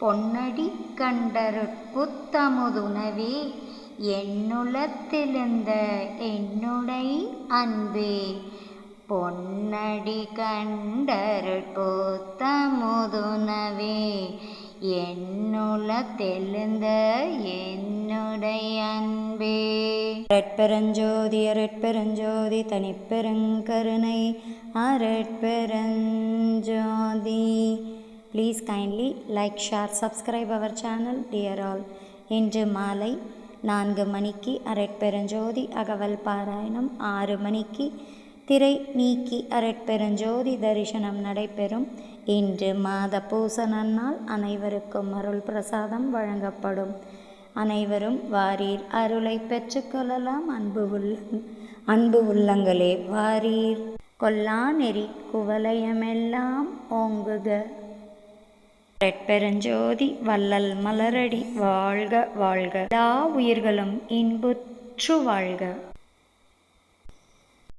பொன்னடி கண்டருட்புத்தமுதுணவே என்னுளத்தெழுந்த என்னுடை அன்பே. பொன்னடி கண்டருட்புத்தமுதுணவே என்னுளத்தெழுந்த என்னுடை அன்பே. அரட்பெருஞ்சோதி அரட்பெருஞ்சோதி தனிப்பெருங்கருணை அரட்பெருஞ்சோதி. Please kindly like, share, subscribe our channel dear all. இன்று மாலை 4 மணிக்கு அரட்பெருஞ்சோதி அகவல் பாராயணம், 6 மணிக்கு திரை நீக்கி அரட்பெருஞ்சோதி தரிசனம் நடைபெறும். இன்று மாத பூச நன்னாள். அனைவருக்கும் அருள் பிரசாதம் வழங்கப்படும். அனைவரும் வாரீர், அருளை பெற்றுக்கொள்ளலாம். அன்பு உள்ளங்களே வாரீர். கொல்லா நெறி குவலயமெல்லாம் ஓங்குக. அரட்பெருஞ்சோதி வள்ளல் மலரடி வாழ்க வாழ்க. எல்லா உயிர்களும் இன்புற்று வாழ்க.